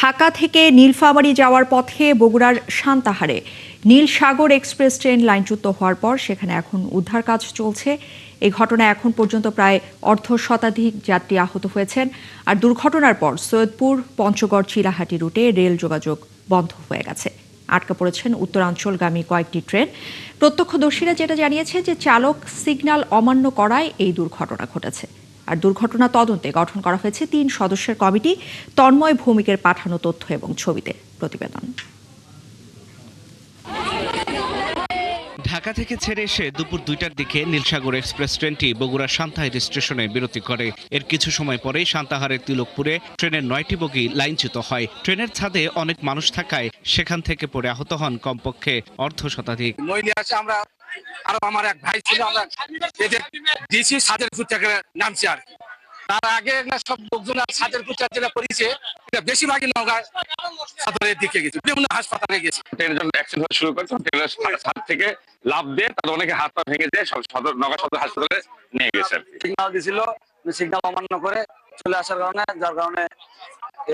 ঢাকা থেকে নীলফামারী যাওয়ার পথে বগুড়ার সান্তাহারে নীল সাগর এক্সপ্রেস ট্রেন লাইনচ্যুত হওয়ার পর সেখানে এখন উদ্ধার কাজ চলছে। এই ঘটনায় এখন পর্যন্ত প্রায় অর্ধ শতাধিক যাত্রী আহত হয়েছেন। আর দুর্ঘটনার পর সৈয়দপুর পঞ্চগড় চিলাহাটি রুটে রেল যোগাযোগ বন্ধ হয়ে গেছে। আটকা পড়েছেন উত্তরাঞ্চলগামী কয়েকটি ট্রেন। প্রত্যক্ষদর্শীরা যেটা জানিয়েছে যে চালক সিগন্যাল অমান্য করায় এই দুর্ঘটনা ঘটেছে। আর দুর্ঘটনা তদন্তে গঠন করা হয়েছে ৩ সদস্যের কমিটি। তন্ময় ভৌমিকের পাঠানো তথ্য এবং ছবিতে প্রতিবেদন। ঢাকা থেকে ছেড়ে এসে দুপুর ২টার দিকে নীলসাগর এক্সপ্রেস ট্রেনটি বগুড়ার সান্তাহার স্টেশনে বিরতি করে। এর কিছু সময় পরেই সান্তাহারের তিলকপুরে ট্রেনের ৯টি বগি লাইনচ্যুত হয়। ট্রেনের ছাদে অনেক মানুষ থাকায় সেখান থেকে পড়ে আহত হন কমপক্ষে অর্ধ শতাধিক। আমরা আরো আমার এক ভাই ছিল, আমরা দিয়েছি সাদেরপুর থেকে নামছি। আর তার আগে সব লোকজন সাদেরপুর যেটা করেছে বেশিরভাগই নওগাঁ সদরের দিকে গেছে, বিভিন্ন হাসপাতালে গেছে। ট্রেনের জন্য অ্যাক্সিডেন্ট শুরু করেছে, ট্রেনের ছাদ থেকে লাফ দিয়ে তাদের অনেকে হাত পা ভেঙে দিয়ে নওগাঁ সদর হাসপাতালে নিয়ে গেছে। সিগন্যাল দিছিল, সিগন্যাল অমান্য করে চলে আসার কারণে যার কারণে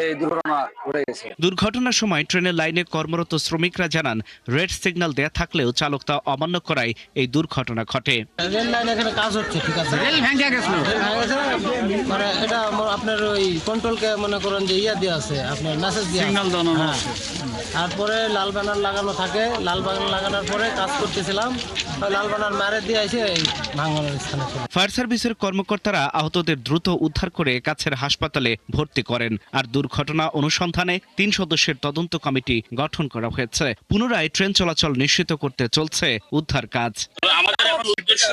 এই দুর্ঘটনা ঘটে গেছে। দুর্ঘটনার সময় ট্রেনের লাইনে কর্মরত শ্রমিকরা জানান, রেড সিগন্যাল দেয়া থাকলেও চালক তা অমান্য করায় এই দুর্ঘটনা ঘটে। রেল লাইন এখানে কাজ হচ্ছে, ঠিক আছে, রেল ভেঙে গেছিল, মানে এটা আপনার ওই কন্ট্রোলকে মনে করেন যে ইয়া দিয়ে আছে, আপনার মেসেজ দিয়ে সিগন্যাল দেওয়া আছে। তারপরে লাল ব্যানার লাগানো থাকে, লাল ব্যানার লাগানোর পরে কাজ করতেছিলাম, লাল ব্যানার মারে দিয়ে এসে ভাঙনের স্থানে। ফায়ার সার্ভিসের কর্মকর্তারা আহতদের দ্রুত উদ্ধার করে কাছের হাসপাতালে ভর্তি করেন। আর দুর্ঘটনা অনুসন্ধানে ৩ সদস্যের তদন্ত কমিটি গঠন করা হয়েছে। পুনরায় ট্রেন চলাচল নিশ্চিত করতে চলছে উদ্ধার কাজ। আমাদের এখন উদ্দেশ্য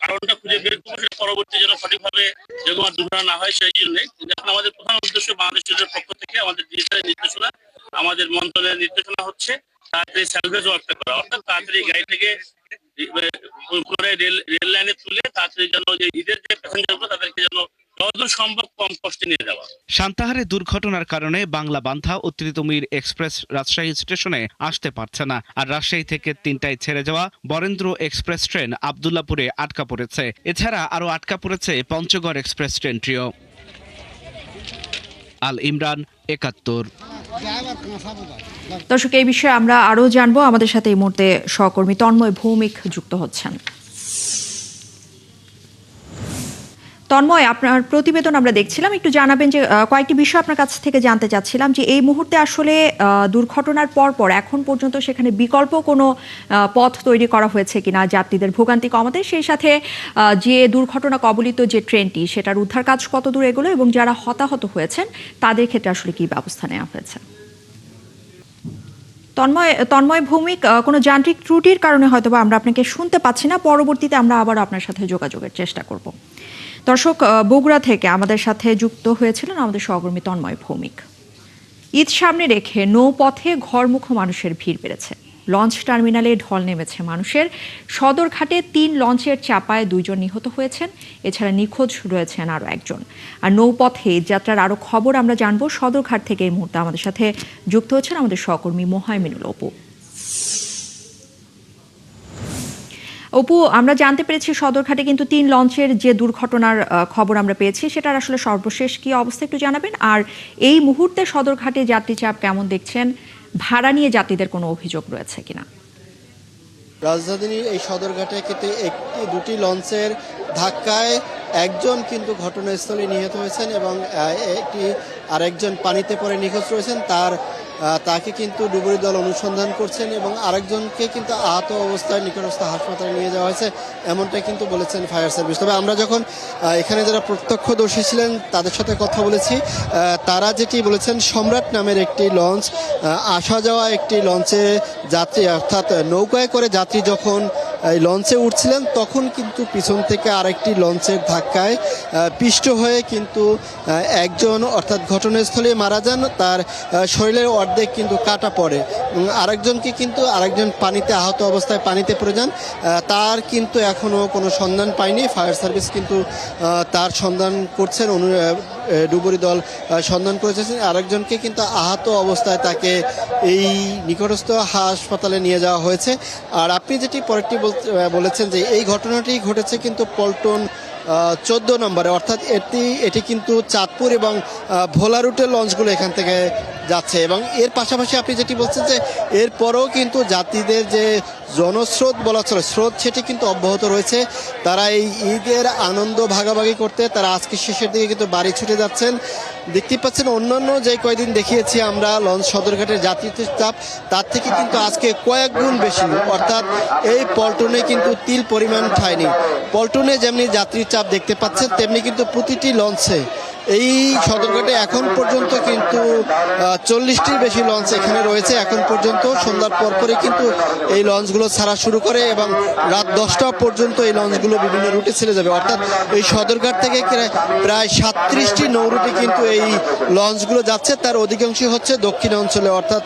কারণটা খুঁজে বের করবো, পরবর্তী যেন সঠিকভাবে যেগুলো দুর্ঘটনা না হয় সেই জন্য। কিন্তু এখন আমাদের প্রধান উদ্দেশ্য বাংলাদেশ রেলের পক্ষ থেকে আমাদের ডিজিটাল নির্দেশনা, আমাদের মন্ত্রণালয়ের নির্দেশনা হচ্ছে তাড়াতাড়ি স্যালভেজ ওয়ার্কটা করা, অর্থাৎ তাড়াতাড়ি গাড়ি থেকে রেল লাইনে তুলে তাড়াতাড়ি যেন যে ঈদের যে প্যাসেঞ্জারগুলো তাদেরকে যেন যতদূর সম্ভব কম কষ্টে নিয়ে যাওয়া। সান্তাহারে দুর্ঘটনার কারণে বাংলা বান্ধা ও তিতুমির এক্সপ্রেস রাজশাহী স্টেশনে আসতে পারছে না। আর রাজশাহী থেকে ৩টায় ছেড়ে যাওয়া বরেন্দ্র এক্সপ্রেস ট্রেন আব্দুল্লাপুরে আটকা পড়েছে। এছাড়া আরও আটকা পড়েছে পঞ্চগড় এক্সপ্রেস ট্রেনটিও। আল ইমরান, ৭১। দর্শক, এই বিষয়ে আমরা আরও জানবো। আমাদের সাথে এই মুহূর্তে সহকর্মী তন্ময় ভৌমিক যুক্ত হচ্ছেন। তন্ময়, আপনার প্রতিবেদন আমরা দেখছিলাম, একটু জানাবেন যে কয়েকটি বিষয় আপনার কাছ থেকে জানতে চাচ্ছিলাম যে এই মুহূর্তে আসলে দুর্ঘটনার পর এখন পর্যন্ত সেখানে বিকল্প কোনো পথ তৈরি করা হয়েছে কিনা যাত্রীদের ভোগান্তি কমাতে, সেই সাথে যে দুর্ঘটনা কবলিত যে ট্রেনটি সেটার উদ্ধার কাজ কত দূর এগুলো, এবং যারা হতাহত হয়েছেন তাদের ক্ষেত্রে আসলে কি ব্যবস্থা নেওয়া হয়েছে? তন্ময় ভৌমিক, কোনো যান্ত্রিক ত্রুটির কারণে হয়তোবা আমরা আপনাকে শুনতে পাচ্ছি না, পরবর্তীতে আমরা আবার আপনার সাথে যোগাযোগের চেষ্টা করব। দর্শক, বগুড়া থেকে আমাদের সাথে যুক্ত হয়েছিলেন আমাদের সহকর্মী তন্ময় ভৌমিক। ঈদ সামনে রেখে নৌপথে ঘরমুখ মানুষের ভিড় বেড়েছে। লঞ্চ টার্মিনালে ঢল নেমেছে মানুষের। সদরঘাটে ৩ লঞ্চের চাপায় ২ জন নিহত হয়েছেন। এছাড়া নিখোঁজ রয়েছেন আরও একজন। আর নৌপথে যাত্রার আরও খবর আমরা জানবো। সদরঘাট থেকে এই মুহূর্তে আমাদের সাথে যুক্ত হচ্ছেন আমাদের সহকর্মী মোহাইমিনুল অপু। অপু, আমরা জানতে পেরেছি সদরঘাটে কিন্তু ৩ লঞ্চের যে দুর্ঘটনার খবর আমরা পেয়েছি সেটার আসলে সর্বশেষ কি অবস্থা একটু জানাবেন। আর এই মুহূর্তে সদরঘাটে যাত্রী চাপ কেমন দেখছেন? ভাড়া নিয়ে যাত্রীদের কোনো অভিযোগ রয়েছে কিনা? রাজধানীর এই সদরঘাটে কিন্তু 2টি লঞ্চের ধাক্কায় একজন কিন্তু ঘটনাস্থলে নিহত হয়েছেন এবং আরেকজন পানিতে পড়ে নিখোঁজ রয়েছেন। তাকে কিন্তু ডুবুরি দল অনুসন্ধান করছেন এবং আরেকজনকে কিন্তু আহত অবস্থায় নিকটস্থ হাসপাতালে নিয়ে যাওয়া হয়েছে, এমনটাই কিন্তু বলেছেন ফায়ার সার্ভিস। তবে আমরা যখন এখানে যারা প্রত্যক্ষদর্শী ছিলেন তাদের সাথে কথা বলেছি, তারা যেটি বলেছেন, সম্রাট নামের একটি লঞ্চ, আসা যাওয়া একটি লঞ্চে যাত্রী, অর্থাৎ নৌকায় করে যাত্রী যখন এই লঞ্চে উঠছিলেন তখন কিন্তু পিছন থেকে আরেকটি লঞ্চের ধাক্কায় পিষ্ট হয়ে কিন্তু একজন অর্থাৎ ঘটনাস্থলে মারা যান। তার শরীরের অর্ধেক কিন্তু কাটা পড়ে। আরেকজন পানিতে আহত অবস্থায় পানিতে পড়ে যান। তার কিন্তু এখনও কোনো সন্ধান পায়নি। ফায়ার সার্ভিস কিন্তু তার সন্ধান করছেন, ডুবুরি দল সন্ধান করেছেন। আরেকজনকে কিন্তু আহত অবস্থায় তাকে এই নিকটস্থ হাসপাতালে নিয়ে যাওয়া হয়েছে। আর আপনি যেটি পরেরটি বলেছেন যে এই ঘটনাটি ঘটেছে কিন্তু পল্টন 14 নম্বরে, অর্থাৎ এটি কিন্তু চাঁদপুর এবং ভোলা রুটের লঞ্চগুলো এখান থেকে যাচ্ছে। এবং এর পাশাপাশি আপনি যেটি বলছেন যে এরপরেও কিন্তু যাত্রীদের যে জনস্রোত বলা চলে স্রোত সেটি কিন্তু অব্যাহত রয়েছে। তারা এই ঈদের আনন্দ ভাগাভাগি করতে তারা আজকে শেষের দিকে কিন্তু বাড়ি ছুটে যাচ্ছেন। দেখতে পাচ্ছেন অন্যান্য যে কয়দিন দেখিয়েছি আমরা লঞ্চ সদরঘাটের যাত্রীদের চাপ তার থেকে কিন্তু আজকে কয়েক গুণ বেশি, অর্থাৎ এই পল্টনে কিন্তু তিল পরিমাণ ঠাঁইনি। পল্টনে যেমনি যাত্রীর চাপ দেখতে পাচ্ছেন তেমনি কিন্তু প্রতিটি লঞ্চে এই সদরঘাটে এখন পর্যন্ত কিন্তু 40টির বেশি লঞ্চ এখানে রয়েছে। এখন পর্যন্ত সন্ধ্যার পরপরই কিন্তু এই লঞ্চগুলো ছাড়া শুরু করে এবং রাত 10টা পর্যন্ত এই লঞ্চগুলো বিভিন্ন রুটে ছেড়ে যাবে। অর্থাৎ এই সদরঘাট থেকে প্রায় 37টি নৌরুটে কিন্তু এই লঞ্চগুলো যাচ্ছে। তার অধিকাংশই হচ্ছে দক্ষিণ অঞ্চলে, অর্থাৎ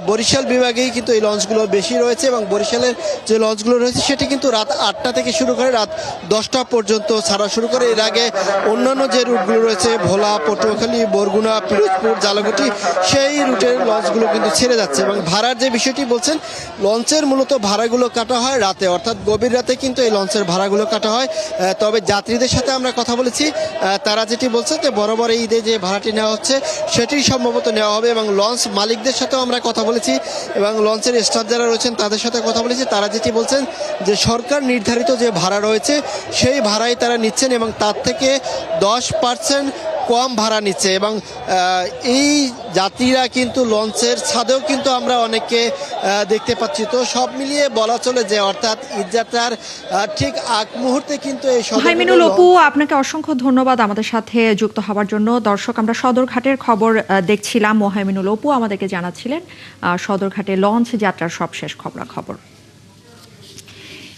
বরিশাল বিভাগেই কিন্তু এই লঞ্চগুলো বেশি রয়েছে এবং বরিশালের যে লঞ্চগুলো রয়েছে সেটি কিন্তু রাত 8টা থেকে শুরু করে রাত 10টা পর্যন্ত ছাড়া শুরু করে। এর আগে অন্যান্য যে রুটগুলো রয়েছে ভোলা, পটুয়াখালী, বরগুনা, পিরোজপুর, ঝালকাঠি সেই রুটের লঞ্চগুলো কিন্তু ছেড়ে যাচ্ছে। এবং ভাড়ার যে বিষয়টি বলছেন, লঞ্চের মূলত ভাড়াগুলো কাটা হয় রাতে, অর্থাৎ গভীর রাতে কিন্তু এই লঞ্চের ভাড়াগুলো কাটা হয়। তবে যাত্রীদের সাথে আমরা কথা বলেছি, তারা যেটি বলছেন যে বরাবর এই ঈদে যে ভাড়াটি নেওয়া হচ্ছে সেটি সম্ভবত নেওয়া হবে। এবং লঞ্চ মালিকদের সাথেও আমরা কথা বলেছি এবং লঞ্চের স্টাফ যারা রয়েছেন তাদের সাথে কথা বলেছি। তারা যেটি বলছেন যে সরকার নির্ধারিত যে ভাড়া রয়েছে সেই ভাড়াই তারা নিচ্ছেন এবং তার থেকে 10% কম ভাড়া নিচ্ছে। এবং এই যাত্রীরা কিন্তু লঞ্চের ছাদেও কিন্তু আমরা অনেককে দেখতে পাচ্ছি। তো সব মিলিয়ে বলা চলে যে অর্থাৎ ঈদযাত্রার ঠিক আগ মুহূর্তে কিন্তু এই মোহাইমিনুল অপু, আপনাকে অসংখ্য ধন্যবাদ আমাদের সাথে যুক্ত হওয়ার জন্য। দর্শক, আমরা সদরঘাটের খবর দেখছিলাম, মোহাইমিনুল অপু আমাদেরকে জানাচ্ছিলেন সদরঘাটে লঞ্চ যাত্রার সবশেষ খবরাখবর।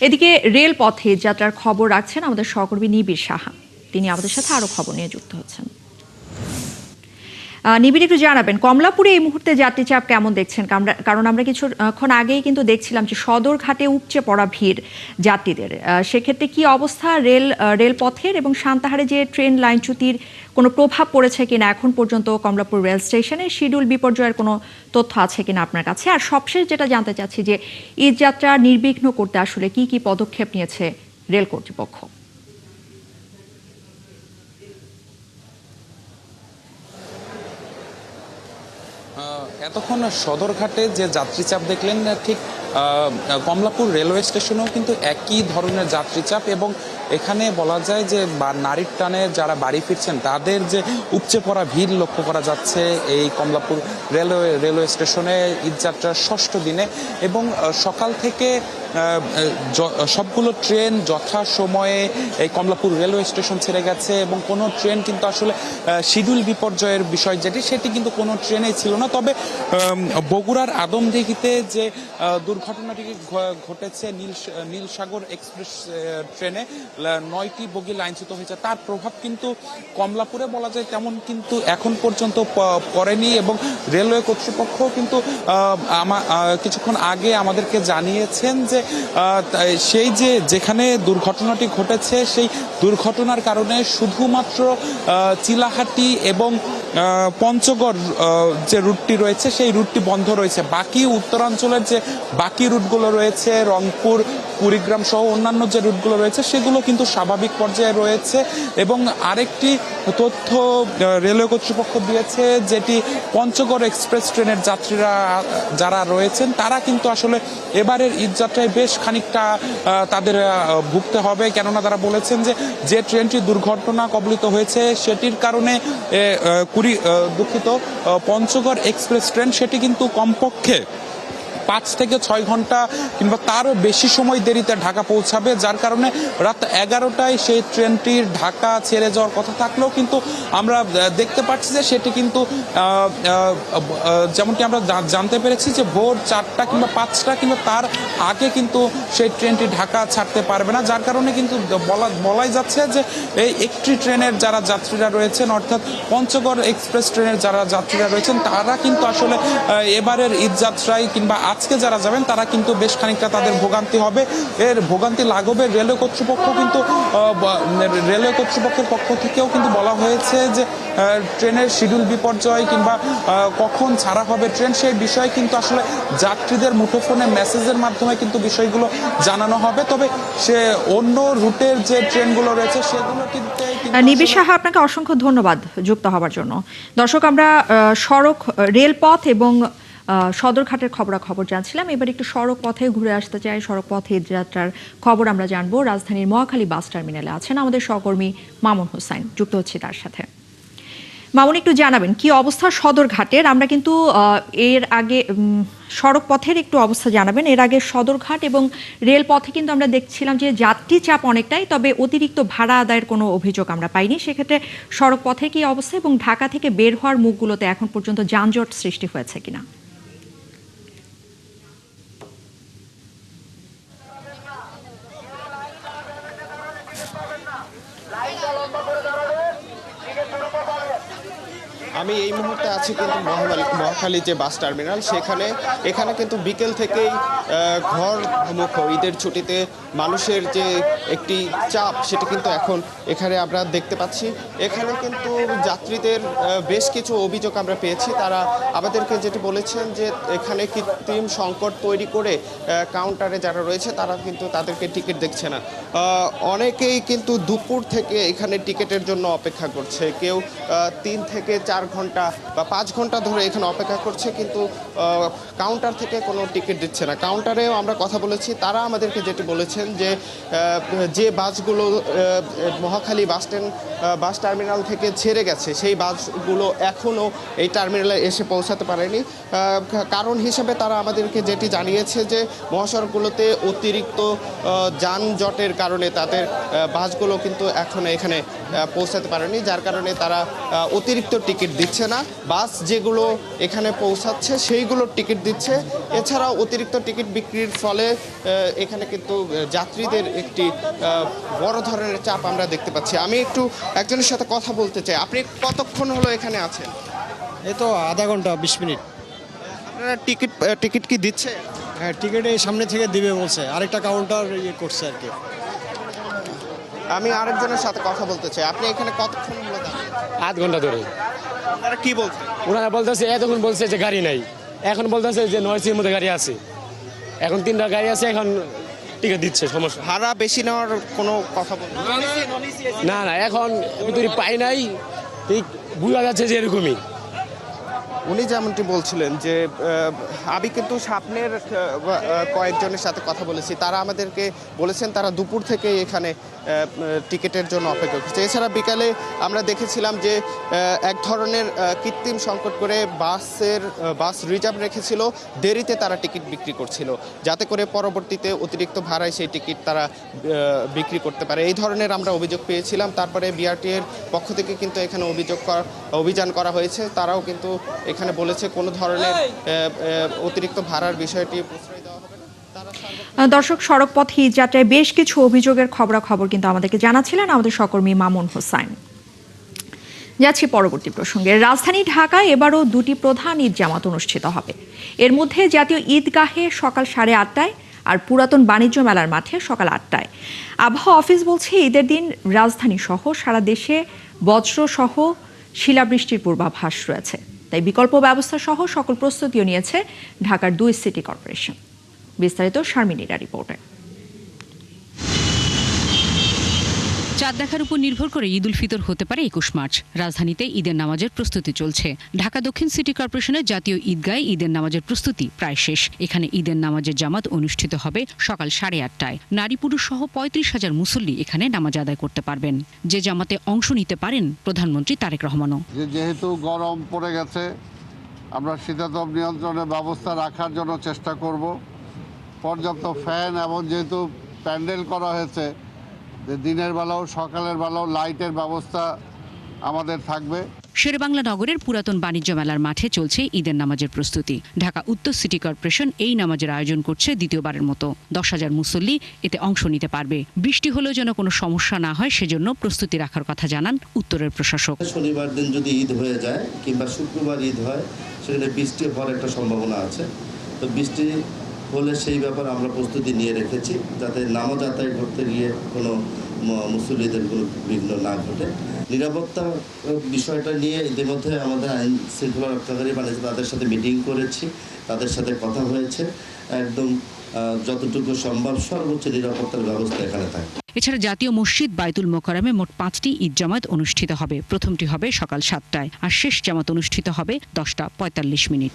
এদিকে রেলপথে যাত্রার খবর রাখছেন আমাদের সহকর্মী নিবিড় সাহা, তিনি আমাদের সাথে আরো খবর নিয়ে যুক্ত হচ্ছেন। নিবিড়, একটু জানাবেন কমলাপুরে এই মুহূর্তে যাত্রী চাপ কেমন দেখছেন? কারণ আমরা কিছুক্ষণ আগেই কিন্তু দেখছিলাম যে সদরঘাটে উপচে পড়া ভিড় যাত্রীদের। সেক্ষেত্রে কি অবস্থা রেলপথের এবং সান্তাহারে যে ট্রেন লাইনচ্যুতির কোনো প্রভাব পড়েছে কিনা এখন পর্যন্ত কমলাপুর রেল স্টেশনে? শিডিউল বিপর্যয়ের কোনো তথ্য আছে কিনা আপনার কাছে? আর সবশেষ যেটা জানতে চাচ্ছি যে ঈদযাত্রা নির্বিঘ্ন করতে আসলে কি কি পদক্ষেপ নিয়েছে রেল কর্তৃপক্ষ? এতক্ষণ সদরঘাটে যে যাত্রী চাপ দেখলেন, ঠিক কমলাপুর রেলওয়ে স্টেশনেও কিন্তু একই ধরনের যাত্রী চাপ। এবং এখানে বলা যায় যে নারীর টানে যারা বাড়ি ফিরছেন তাদের যে উপচে পড়া ভিড় লক্ষ্য করা যাচ্ছে এই কমলাপুর রেলওয়ে স্টেশনে ঈদযাত্রার ষষ্ঠ দিনে। এবং সকাল থেকে সবগুলো ট্রেন যথা সময়ে এই কমলাপুর রেলওয়ে স্টেশন ছেড়ে গেছে এবং কোনো ট্রেন কিন্তু আসলে শিডিউল বিপর্যয়ের বিষয় সেটি কিন্তু কোনো ট্রেনেই ছিল না। তবে বগুড়ার আদমদীঘিতে যে দুর্ঘটনাটি ঘটেছে নীলসাগর এক্সপ্রেস ট্রেনে 9টি বগি লাইনচ্যুত হয়েছে, তার প্রভাব কিন্তু কমলাপুরে বলা যায় তেমন কিন্তু এখন পর্যন্ত পড়েনি। এবং রেলওয়ে কর্তৃপক্ষ কিন্তু কিছুক্ষণ আগে আমাদেরকে জানিয়েছেন যে সেই যেখানে দুর্ঘটনাটি ঘটেছে সেই দুর্ঘটনার কারণে শুধুমাত্র চিলাহাটি এবং পঞ্চগড় যে রুটটি রয়েছে সেই রুটটি বন্ধ রয়েছে। বাকি উত্তরাঞ্চলের যে বাকি রুটগুলো রয়েছে, রংপুর, কুড়িগ্রাম সহ অন্যান্য যে রুটগুলো রয়েছে সেগুলো কিন্তু স্বাভাবিক পর্যায়ে রয়েছে। এবং আরেকটি তথ্য রেলওয়ে কর্তৃপক্ষ দিয়েছে, যেটি পঞ্চগড় এক্সপ্রেস ট্রেনের যাত্রীরা যারা রয়েছেন তারা কিন্তু আসলে এবারের ঈদযাত্রায় বেশ খানিকটা তাদের ভুগতে হবে। কেননা তারা বলেছেন যে ট্রেনটি দুর্ঘটনা কবলিত হয়েছে সেটির কারণে পঞ্চগড় এক্সপ্রেস ট্রেন সেটি কিন্তু কমপক্ষে 5 থেকে 6 ঘন্টা কিংবা তারও বেশি সময় দেরিতে ঢাকা পৌঁছাবে, যার কারণে রাত 11টায় সেই ট্রেনটির ঢাকা ছেড়ে যাওয়ার কথা থাকলেও কিন্তু আমরা দেখতে পাচ্ছি যে সেটি কিন্তু যেমনটি আমরা জানতে পেরেছি যে ভোর 4টা কিংবা 5টা কিংবা তার আগে কিন্তু সেই ট্রেনটি ঢাকা ছাড়তে পারবে না। যার কারণে কিন্তু বলাই যাচ্ছে যে এই একটি ট্রেনের যারা যাত্রীরা রয়েছেন, অর্থাৎ পঞ্চগড় এক্সপ্রেস ট্রেনের যারা যাত্রীরা রয়েছেন তারা কিন্তু আসলে এবারের ঈদযাত্রায় কিংবা আজকে যারা যাবেন তারা কিন্তু বেশ খানিকটা তাদের ভোগান্তি হবে। এর ভোগান্তি লাঘবে রেলওয়ে কর্তৃপক্ষ কিন্তু রেলওয়ে কর্তৃপক্ষের পক্ষ থেকেও কিন্তু বলা হয়েছে যে ট্রেনের শিডিউল বিপর্যয় কিংবা কখন ছাড়া হবে ট্রেন, সেই বিষয়ে কিন্তু আসলে যাত্রীদের মুঠোফোনে মেসেজের মাধ্যমে কিন্তু বিষয়গুলো জানানো হবে। তবে সে অন্য রুটের যে ট্রেনগুলো রয়েছে সেগুলো কিন্তু নিবিড় সাহা, আপনাকে অসংখ্য ধন্যবাদ যুক্ত হওয়ার জন্য। দর্শক, আমরা সড়ক, রেলপথ এবং সদরঘাটের খবরাখবর জানছিলাম। এবার একটু সড়ক পথে ঘুরে আসতে চাই। সড়ক পথে যাত্রার খবর আমরা জানবো। রাজধানীর মহাখালী বাস টার্মিনালে আছেন আমাদের সহকর্মী মামুন হোসাইন, যুক্ত হচ্ছি তার সাথে। মামুন, একটু জানাবেন কি অবস্থা সদরঘাটের? আমরা কিন্তু এর আগে সড়ক পথের একটু অবস্থা জানাবেন। এর আগে সদরঘাট এবং রেলপথে কিন্তু আমরা দেখছিলাম যে যাত্রী চাপ অনেকটাই, তবে অতিরিক্ত ভাড়া আদায়ের কোনো অভিযোগ আমরা পাইনি। সেক্ষেত্রে সড়ক পথে কি অবস্থা এবং ঢাকা থেকে বের হওয়ার মুখগুলোতে এখন পর্যন্ত যানজট সৃষ্টি হয়েছে কিনা? আমি এই মুহূর্তে আছি কিন্তু মহাখালী যে বাস টার্মিনাল এখানে কিন্তু বিকেল থেকেই ঘরমুখ ঈদের ছুটিতে মানুষের যে একটি চাপ সেটা কিন্তু এখন এখানে আমরা দেখতে পাচ্ছি। এখানে কিন্তু যাত্রীদের বেশ কিছু অভিযোগ আমরা পেয়েছি। তারা আমাদেরকে যেটি বলেছেন যে এখানে কৃত্রিম সংকট তৈরি করে কাউন্টারে যারা রয়েছে তারা কিন্তু তাদেরকে টিকিট দেখছে না। অনেকেই কিন্তু দুপুর থেকে এখানে টিকিটের জন্য অপেক্ষা করছে। কেউ 3 থেকে 4 ঘন্টা বা 5 ঘন্টা ধরে এখানে অপেক্ষা করছে, কিন্তু কাউন্টার থেকে কোনো টিকিট দিচ্ছে না। কাউন্টারেও আমরা কথা বলেছি, তারা আমাদেরকে যেটি বলেছেন যে বাসগুলো মহাখালী বাস টার্মিনাল থেকে ছেড়ে গেছে সেই বাসগুলো এখনও এই টার্মিনালে এসে পৌঁছাতে পারেনি। কারণ হিসেবে তারা আমাদেরকে যেটি জানিয়েছে যে মহাসড়কগুলোতে অতিরিক্ত যানজটের কারণে তাদের বাসগুলো কিন্তু এখনও এখানে পৌঁছাতে পারেনি, যার কারণে তারা অতিরিক্ত টিকিট দিচ্ছে না। বাস যেগুলো এখানে পৌঁছাচ্ছে সেইগুলোর টিকিট দিচ্ছে। এছাড়াও অতিরিক্ত টিকিট বিক্রির ফলে এখানে কিন্তু যাত্রীদের একটি বড় ধরনের চাপ আমরা দেখতে পাচ্ছি। আমি একটু একজনের সাথে কথা বলতে চাই। আপনি কতক্ষণ হলো এখানে আছেন? এই তো আধা ঘন্টা 20 মিনিট। আপনারা টিকিট কি দিচ্ছে? হ্যাঁ, টিকিট এই সামনে থেকে দিবে বলছে, আরেকটা কাউন্টার করছে আর কি। আমি আরেকজনের সাথে কথা বলতে চাই। আপনি এখানে কতক্ষণ হলো দাঁড়িয়ে? আধ ঘন্টা ধরে। আপনারা কি বলছেন? ওনারা বলতেছে এতক্ষণ বলছে যে গাড়ি নাই, এখন বলতেছে যে 9সির মধ্যে গাড়ি আছে, এখন 3টা গাড়ি আছে, এখন টিকিট দিচ্ছে। সমস্যা ভাড়া বেশি নেওয়ার কোনো কথা বলছেন? না, এখন ভিতরে পাই নাই, ঠিক বোঝা যাচ্ছে যে এরকমই। উনি যেমনটি বলছিলেন যে আমি কিন্তু সামনের কয়েকজনের সাথে কথা বলেছি, তারা আমাদেরকে বলেছেন তারা দুপুর থেকে এখানে টিকিটের জন্য অপেক্ষা করছে। এছাড়া বিকালে আমরা দেখেছিলাম যে এক ধরনের কৃত্রিম সংকট করে বাস রিজার্ভ রেখেছিল, দেরিতে তারা টিকিট বিক্রি করছিল, যাতে করে পরবর্তীতে অতিরিক্ত ভাড়ায় সেই টিকিট তারা বিক্রি করতে পারে। এই ধরনের আমরা অভিযোগ পেয়েছিলাম। তারপরে বিআরটি এর পক্ষ থেকে কিন্তু এখানে অভিযান করা হয়েছে। তারাও কিন্তু এখানে বলেছে কোনো ধরনের অতিরিক্ত ভাড়ার বিষয়টি প্রশ্রয় দেওয়া হবে না। দর্শক, সড়ক পথে যাত্রায় বেশ কিছু অভিযোগের খবরাখবর কিন্তু আমাদেরকে জানাচ্ছিলেন আমাদের সহকর্মী মামুন হোসাইন। যাচ্ছি পরবর্তী প্রসঙ্গে। রাজধানী ঢাকায় এবারও 2টি প্রধান ঈদ জামাত অনুষ্ঠিত হবে। এর মধ্যে জাতীয় ঈদগাহে সকাল 8:30টায় আর পুরাতন বাণিজ্য মেলার মাঠে সকাল 8টায়। আবহাওয়া অফিস বলছে ঈদের দিন রাজধানী সহ সারা দেশে বজ্রসহ শিলাবৃষ্টির পূর্বাভাস রয়েছে। তাই বিকল্প ব্যবস্থা সহ সকল প্রস্তুতিও নিয়েছে ঢাকার 2 সিটি কর্পোরেশন। বিস্তারিত শারমিনীরা রিপোর্টে। চাঁদ দেখার উপর নির্ভর করে ঈদ উল ফিতর হতে পারে 21 মার্চ। রাজধানীতে ঈদের নামাজের প্রস্তুতি চলছে। ঢাকা দক্ষিণ সিটি কর্পোরেশনের জাতীয় ঈদগাহে ঈদের নামাজের প্রস্তুতি প্রায় শেষ। এখানে ঈদের নামাজের জামাত অনুষ্ঠিত হবে সকাল 8:30টায়। নারী পুরুষ সহ 35,000 মুসল্লি এখানে নামাজ আদায় করতে পারবেন। যে জামাতে অংশ নিতে পারেন প্রধানমন্ত্রী তারেক রহমানও। যেহেতু গরম পড়ে গেছে, আমরা শীতাতপ নিয়ন্ত্রণের ব্যবস্থা রাখার জন্য চেষ্টা করব। পর্যাপ্ত ফ্যান এবং যেহেতু প্যান্ডেল করা হয়েছে, দিনের বেলাও সকালের বেলাও লাইটের ব্যবস্থা আমাদের থাকবে। শেরেবাংলা নগরের পুরাতন বাণিজ্য মেলার মাঠে চলছে ঈদের নামাজের প্রস্তুতি। ঢাকা উত্তর সিটি কর্পোরেশন এই নামাজের আয়োজন করছে দ্বিতীয়বারের মতো। 10,000 মুসল্লি এতে অংশ নিতে পারবে। বৃষ্টি হলেও যেন কোনো সমস্যা না হয় সেজন্য প্রস্তুতি রাখার কথা জানান উত্তরের প্রশাসক। শনিবার দিন যদি ঈদ হয়ে যায় কিংবা শুক্রবার ঈদ হয়, সেখানে বৃষ্টি হওয়ার একটা সম্ভাবনা আছে। তো বৃষ্টি হলে সেই ব্যাপারে আমরা প্রস্তুতি নিয়ে রেখেছি, যাতে নামাজ আদায় করতে গিয়ে কোনো মুসল্লিদের কোনো বিঘ্ন না ঘটে। নিরাপত্তা বিষয়টা নিয়ে ইতিমধ্যে আমাদের আইন শৃঙ্খলা রক্ষাকারী বানিয়েছে, তাদের সাথে মিটিং করেছি, তাদের সাথে কথা হয়েছে, একদম যতটুকু সম্ভব সর্বোচ্চ নিরাপত্তার ব্যবস্থা এখানে থাকে। এছাড়া জাতীয় মসজিদ বাইতুল মোকাররমে মোট 5টি ঈদ জামাত অনুষ্ঠিত হবে। প্রথমটি হবে সকাল 7টায় আর শেষ জামাত অনুষ্ঠিত হবে 10:45।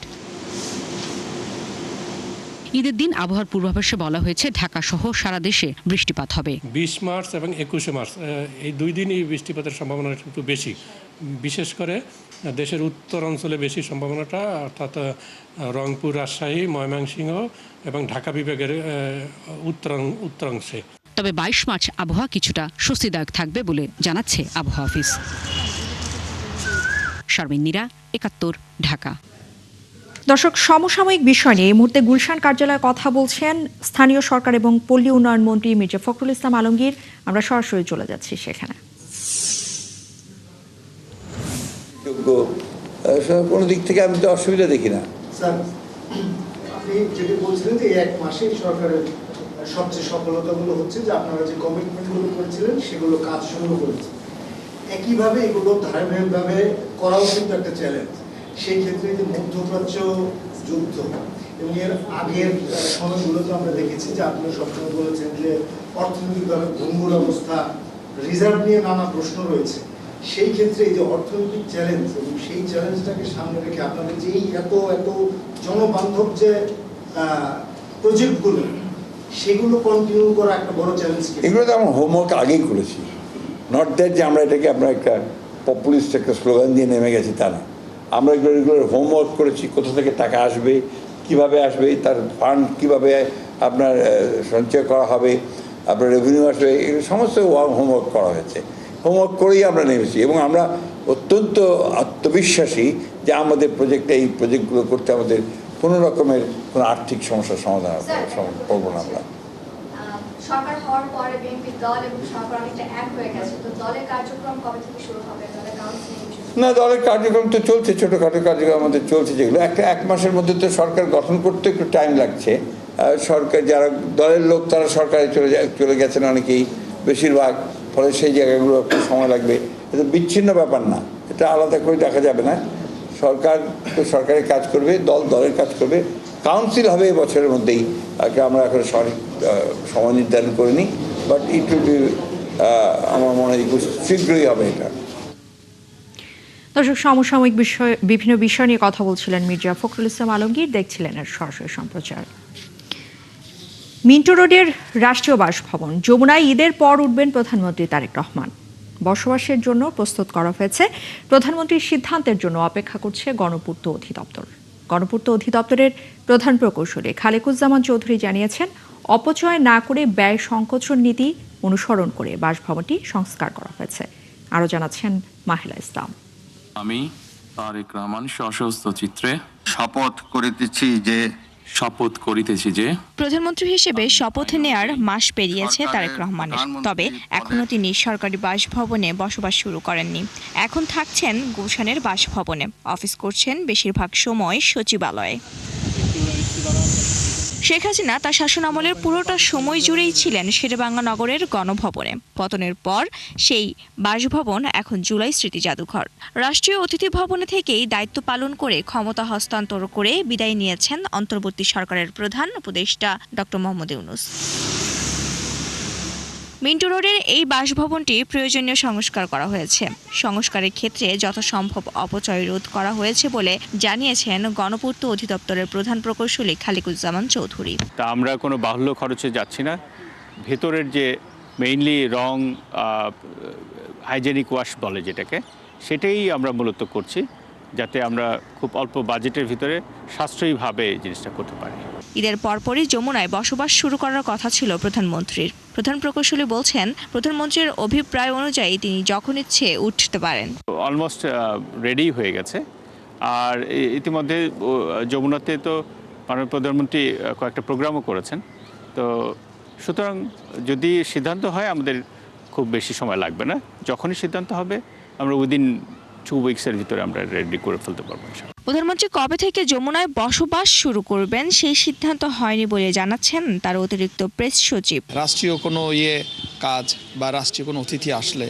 ঈদের দিন আবহাওয়ার পূর্বাভাসে বলা হয়েছে ঢাকা সহ সারা দেশে বৃষ্টিপাত হবে। 20 মার্চ এবং 21শে মার্চ এই 2 দিনই বৃষ্টিপাতের সম্ভাবনা একটু বেশি, বিশেষ করে দেশের উত্তর অঞ্চলে বেশি সম্ভাবনাটা, অর্থাৎ রংপুর, রাজশাহী, ময়মনসিংহ এবং ঢাকা বিভাগের উত্তরাংশে। তবে 22 মার্চ আবহাওয়া কিছুটা স্বস্তিদায়ক থাকবে বলে জানাচ্ছে আবহাওয়া অফিস। শারমিন নীরা, 71, ঢাকা। দর্শক, সমসাময়িক বিষয় নিয়ে এই মুহূর্তে গুলশান কার্যালয়ে কথা বলছেন স্থানীয় সরকার এবং পল্লী উন্নয়ন মন্ত্রী মির্জা ফখরুল ইসলাম আলমগীর। আমরা সরাসরি চলে যাচ্ছি সেখানে। কোনো দিক থেকে আমি তো অসুবিধা দেখি না। স্যার, আপনি যেটা বলছিলেন যে এক মাসে সরকারের সবচেয়ে সফলতাগুলো হচ্ছে যে আপনারা যে কমিটমেন্টগুলো করেছিলেন সেগুলো কাজ শুরু করেছে। একইভাবে এগুলো ধারাবাহিকভাবে করাও কিন্তু একটা চ্যালেঞ্জ। সেই ক্ষেত্রে যে মধ্যপ্রাচ্য যুদ্ধ এবং এর আগের সময়গুলোতে আমরা দেখেছি যে আপনি সবসময় বলেছেন যে অর্থনৈতিকভাবে ভঙ্গুর অবস্থা, রিজার্ভ নিয়ে নানা প্রশ্ন রয়েছে। সেই ক্ষেত্রে এই যে অর্থনৈতিক চ্যালেঞ্জ এবং সেই চ্যালেঞ্জটাকে সামনে রেখে আপনাদের যে এই এত জনবান্ধব যে প্রজেক্টগুলো, সেগুলো কন্টিনিউ করা একটা বড় চ্যালেঞ্জ। এগুলো তো আমরা হোমওয়ার্ক আগেই করেছি, নট দ্যাট যে আমরা এটাকে আমরা একটা পপুলিস্ট একটা স্লোগান দিয়ে নেমে গেছি, তা না। আমরা এগুলো হোমওয়ার্ক করেছি, কোথা থেকে টাকা আসবে, কিভাবে আসবে, তার ফান্ড কিভাবে আপনার সঞ্চয় করা হবে, আপনার রেভিনিউ আসবে, এগুলো সমস্ত হোমওয়ার্ক করা হয়েছে। হোমওয়ার্ক করেই আমরা নেমেছি এবং আমরা অত্যন্ত আত্মবিশ্বাসী যে আমাদের এই প্রজেক্টগুলো করতে আমাদের কোনো রকমের কোনো আর্থিক সমস্যার সমাধান করবো না আমরা। সরকার হওয়ার পরে বিএনপি দল এবং সরকার অনেকটা এক হয়ে গেছে, তো দলের কার্যক্রম কবে থেকে শুরু হবে? দলের কাউন্সিলিং না, দলের কার্যক্রম তো চলছে, ছোটোখাটো কার্যক্রম আমাদের চলছে, যেগুলো এক মাসের মধ্যে তো সরকার গঠন করতে একটু টাইম লাগছে। সরকার যারা দলের লোক তারা সরকারে চলে গেছেন অনেকেই, বেশিরভাগ, ফলে সেই জায়গাগুলো একটু সময় লাগবে। এটা বিচ্ছিন্ন ব্যাপার না, এটা আলাদা করে দেখা যাবে না। সরকার তো সরকারের কাজ করবে, দলের কাজ করবে, কাউন্সিল হবে এই বছরের মধ্যেই। আমরা এখন সঠিক সময় নির্ধারণ করিনি, বাট ইট উইল বি, আমার মনে হয় শীঘ্রই হবে এটা। দর্শক, সমসাময়িক বিভিন্ন বিষয় নিয়ে কথা বলছিলেন মির্জা ফখরুল ইসলাম আলমগীর। দেখছিলেন এর সরাসরি সম্প্রচার। মিন্টো রোডের রাষ্ট্রীয় বাসভবন যমুনায় ঈদের পর উঠবেন প্রধানমন্ত্রী তারেক রহমান। বসবাসের জন্য প্রস্তুত করা হয়েছে। প্রধানমন্ত্রীর সিদ্ধান্তের জন্য অপেক্ষা করছে গণপূর্ত অধিদপ্তর। গণপূর্ত অধিদপ্তরের প্রধান প্রকৌশলী খালেকুজ্জামান চৌধুরী জানিয়েছেন, অপচয় না করে ব্যয় সংকোচন নীতি অনুসরণ করে বাসভবনটি সংস্কার করা হয়েছে। আরও জানাচ্ছেন মাহিলা ইসলাম। আমি তারেক রহমান সশস্ত্র চিত্রে শপথ করিতেছি যে প্রধানমন্ত্রী হিসেবে শপথ নেয়ার মাস পেরিয়েছে তারেক রহমানের, তবে এখনো তিনি সরকারি বাসভবনে বসবাস শুরু করেননি। এখন থাকছেন গুলশানের বাসভবনে, অফিস করছেন বেশিরভাগ সময় সচিবালয়ে। শেখ হাসিনা তার শাসনামলের পুরোটা সময় জুড়েই ছিলেন শেরেবাংলা নগরের গণভবনে। পতনের পর সেই বাসভবন এখন জুলাই স্মৃতি জাদুঘর। রাষ্ট্রীয় অতিথি ভবনে থেকেই দায়িত্ব পালন করে ক্ষমতা হস্তান্তর করে বিদায় নিয়েছেন অন্তর্বর্তী সরকারের প্রধান উপদেষ্টা ডক্টর মোহাম্মদ ইউনূস। মিন্টো রোডের এই বাসভবনটি প্রয়োজনীয় সংস্কার করা হয়েছে। সংস্কারের ক্ষেত্রে যথাসম্ভব অপচয় রোধ করা হয়েছে বলে জানিয়েছেন গণপূর্ত অধিদপ্তরের প্রধান প্রকৌশলী খালেকুজ্জামান চৌধুরী। তা আমরা কোনো বাহুল্য খরচে যাচ্ছি না। ভেতরের যে মেইনলি রং, হাইজেনিক ওয়াশ বলে যেটাকে, সেটাই আমরা মূলত করছি, যাতে আমরা খুব অল্প বাজেটের ভিতরে সাশ্রয়ীভাবে জিনিসটা করতে পারি। ঈদের পরপরই যমুনায় বসবাস শুরু করার কথা ছিল প্রধানমন্ত্রীর। প্রধান প্রকৌশলী বলছেন, প্রধানমন্ত্রীর অভিপ্রায় অনুযায়ী তিনি যখন ইচ্ছে উঠতে পারেন। অলমোস্ট রেডি হয়ে গেছে। আর ইতিমধ্যে যমুনাতে তো মাননীয় প্রধানমন্ত্রী কয়েকটা প্রোগ্রামও করেছেন। তো সুতরাং যদি সিদ্ধান্ত হয় আমাদের খুব বেশি সময় লাগবে না। যখনই সিদ্ধান্ত হবে আমরা উইদিন 2 উইকসের ভিতরে আমরা রেডি করে ফেলতে পারবো। প্রধানমন্ত্রী কবে থেকে যমুনায় বসবাস শুরু করবেন সেই সিদ্ধান্ত হয়নি বলে জানাচ্ছেন তার অতিরিক্ত প্রেস সচিব। রাষ্ট্রীয় কোনো কাজ বা রাষ্ট্রীয় কোনো অতিথি আসলে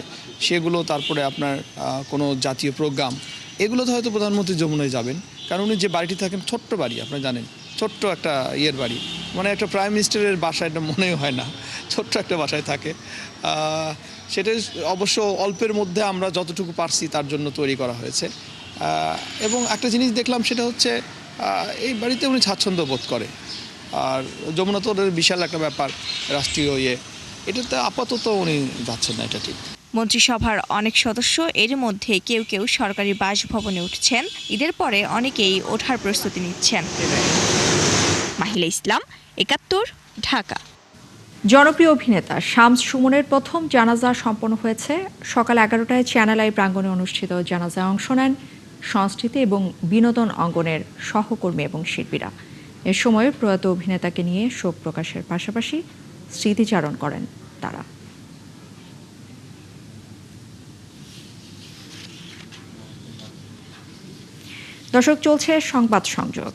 সেগুলো, তারপরে আপনার কোনো জাতীয় প্রোগ্রাম, এগুলোতে হয়তো প্রধানমন্ত্রী যমুনায় যাবেন। কারণ উনি যে বাড়িটি থাকেন ছোট্ট বাড়ি, আপনারা জানেন, ছোট্ট একটা বাড়ি, মানে একটা প্রাইম মিনিস্টারের বাসায় এটা মনেও হয় না, ছোট্ট একটা বাসায় থাকে। সেটা অবশ্য অল্পের মধ্যে আমরা যতটুকু পারছি তার জন্য তৈরি করা হয়েছে। এবং একটা জিনিস দেখলাম, সেটা হচ্ছে এই বাড়িতে উনি স্বাচ্ছন্দ্য বোধ করে। আর যমুনা তো বিশাল একটা ব্যাপার, রাষ্ট্রীয় এটাতে আপাতত উনি যাচ্ছেন না, এটা ঠিক। মন্ত্রিসভার অনেক সদস্য এর মধ্যে কেউ কেউ সরকারি বাসভবনে উঠছেন, ঈদের পরে অনেকেই ওঠার প্রস্তুতি নিচ্ছেন। মাহিলা ইসলাম, ৭১, ঢাকা। জনপ্রিয় অভিনেতা শামস সুমনের প্রথম জানাজা সম্পন্ন হয়েছে। সকাল 11টায় চ্যানেল আই প্রাঙ্গণে অনুষ্ঠিত জানাজায় অংশ নেন সংস্কৃতি এবং বিনোদন অঙ্গনের সহকর্মী এবং শিল্পীরা। এ সময় প্রয়াত অভিনেতাকে নিয়ে শোক প্রকাশের পাশাপাশি স্মৃতিচারণ করেন তারা। দর্শক, চলছে সংবাদ সংযোগ।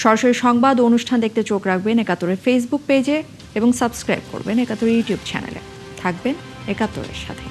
সরাসরি সংবাদ ও অনুষ্ঠান দেখতে চোখ রাখবেন ৭১-এর ফেসবুক পেজে এবং সাবস্ক্রাইব করবেন ৭১ ইউটিউব চ্যানেলে। থাকবেন ৭১-এর সাথে।